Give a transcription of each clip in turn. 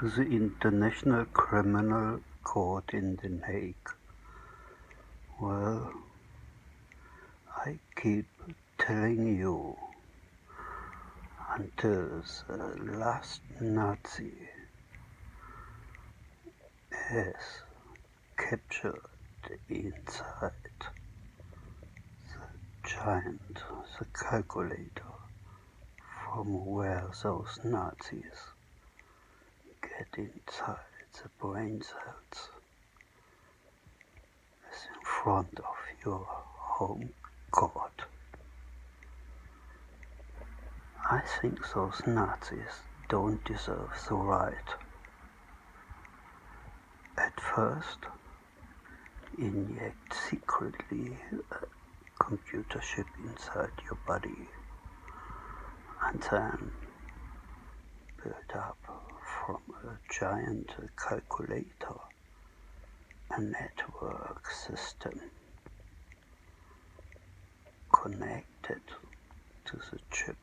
to the International Criminal Court in Den Hague. Well, I keep telling you, until the last Nazi is captured inside the giant, the calculator, from where those Nazis get inside the brain cells, is in front of your home court. I think those Nazis don't deserve the right. At first, inject secretly a computer chip inside your body, and then build up from a giant calculator a network system connected to the chip,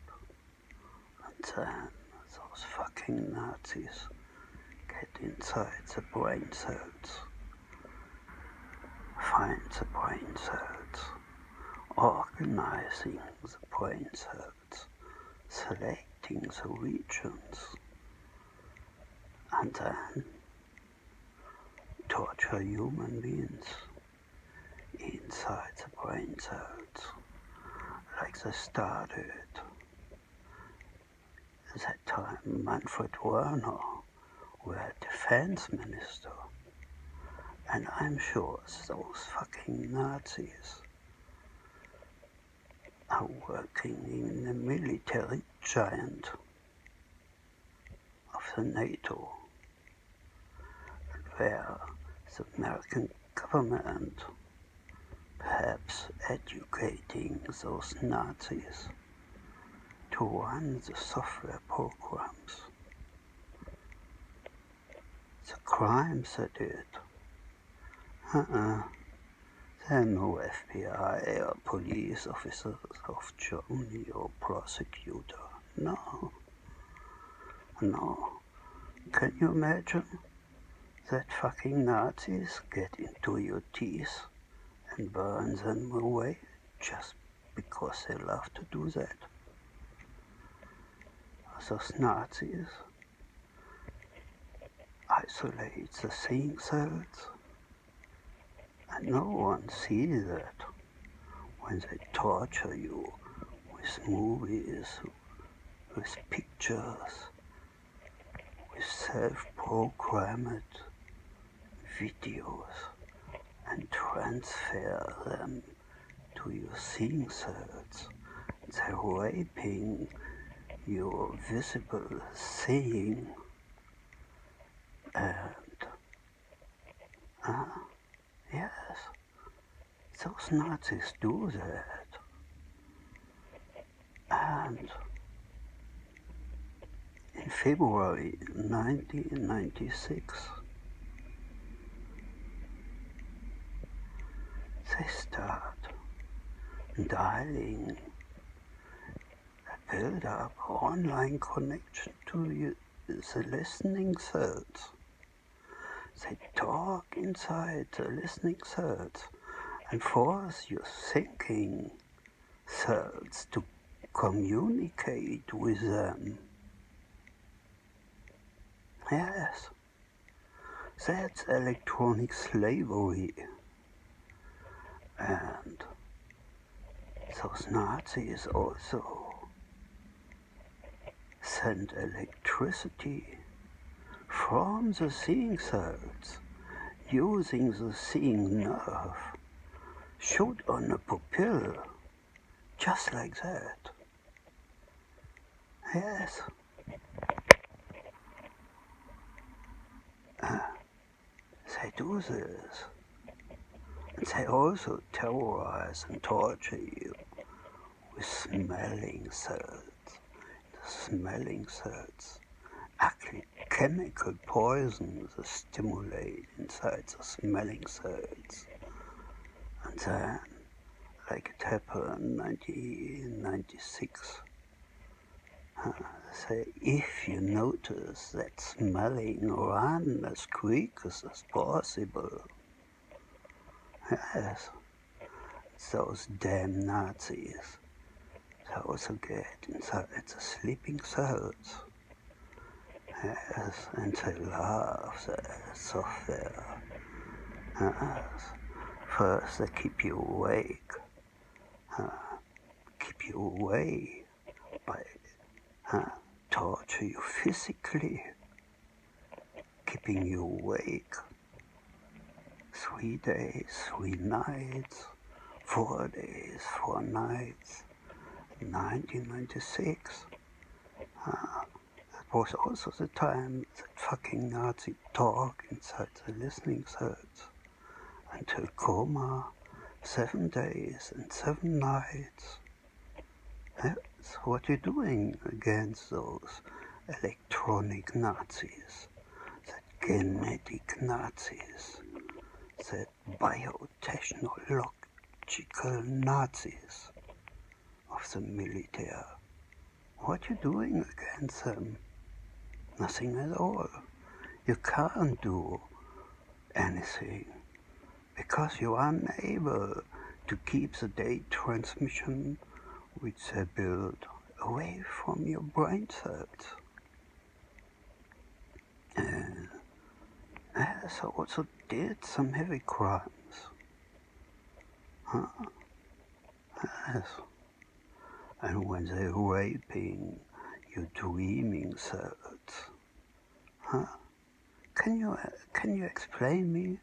and then those fucking Nazis get inside the brain cells, find the brain cells, organizing the brain cells, selecting the regions, and then torture human beings inside the brain cells, like they started that time Manfred Werner were defense minister, and I'm sure those fucking Nazis are working in the military giant of the NATO, where the American government perhaps educating those Nazis to run the software programs. The crimes they did. There are no FBI or police officers of Germany or prosecutor. No. Can you imagine that fucking Nazis get into your teeth and burn them away just because they love to do that? Those Nazis isolate the seeing cells, and no one sees that when they torture you with movies, with pictures, with self-programmed videos, and transfer them to your seeing cells. They're raping your visible seeing, and yes, those Nazis do that. And in February 1996, they start dialing a build-up online connection to the listening cells. They talk inside the listening cells and force your thinking cells to communicate with them. Yes, that's electronic slavery. And those Nazis also send electricity from the seeing cells, using the seeing nerve, shoot on a pupil, just like that. Yes. They do this. And they also terrorize and torture you with smelling cells. The smelling cells actually chemical poisons that stimulate inside the smelling cells. And then, like it happened in 1996, Say, if you notice that smelling, run as quick as possible. Yes, those damn Nazis. They also get inside the sleeping cells. Yes, and they love the software. Yes, first they keep you awake. Keep you away by torture you physically, keeping you awake. 3 days, 3 nights, 4 days, 4 nights, 1996. That was also the time that fucking Nazi talk inside the listening cells until coma, 7 days and 7 nights. That's what you're doing against those electronic Nazis, that genetic Nazis, that biotechnological Nazis of the military. What you doing against them? Nothing at all. You can't do anything because you are unable to keep the data transmission which they build away from your brain cells. They also did some heavy crimes. Yes. And when they're raping your dreaming cells, can you explain me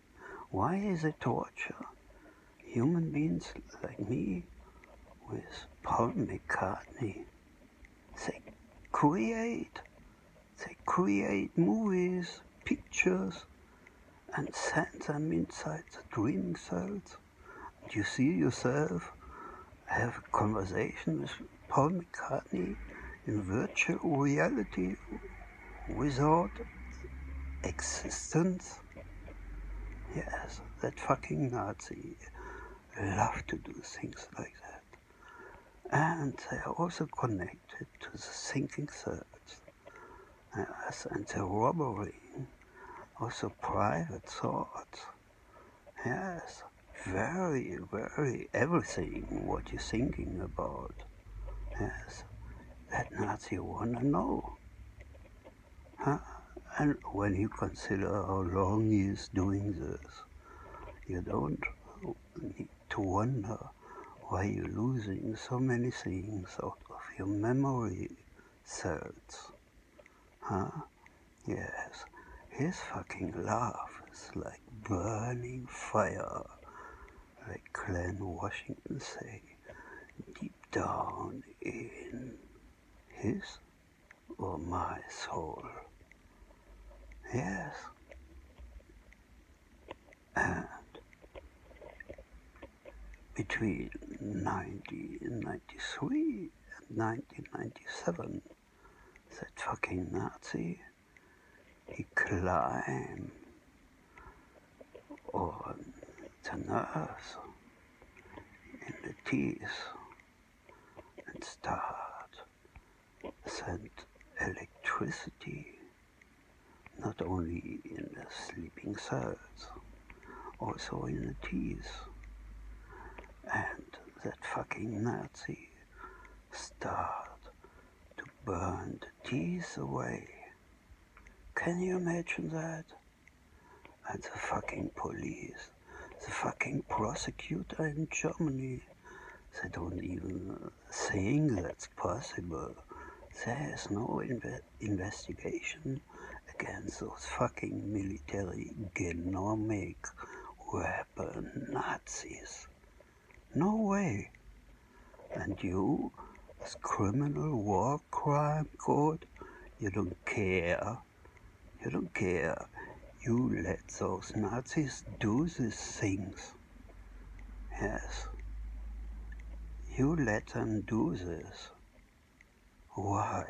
why they torture human beings like me with Paul McCartney? They create movies, pictures, and send them inside the dreaming cells. And you see yourself have a conversation with Paul McCartney in virtual reality without existence. Yes, that fucking Nazi love to do things like that. And they are also connected to the thinking cells. Yes, and the robbery, also private thoughts. Yes, very, very everything what you're thinking about. Yes, that Nazi wanna know. And when you consider how long he is doing this, you don't need to wonder why you're losing so many things out of your memory cells. Yes, his fucking laugh is like burning fire, like Glenn Washington say, deep down in his or my soul. Yes. And between 1993 and 1997, that fucking Nazi, he climbed on the nerves in the teeth and start send electricity not only in the sleeping cells, also in the teeth. And that fucking Nazi start to burn the teeth away. Can you imagine that? And the fucking police, the fucking prosecutor in Germany, they don't even think that's possible. There is no investigation against those fucking military genomic weapon Nazis. No way. And you, as criminal war crime code, you don't care. You don't care. You let those Nazis do these things. Yes. You let them do this. Why?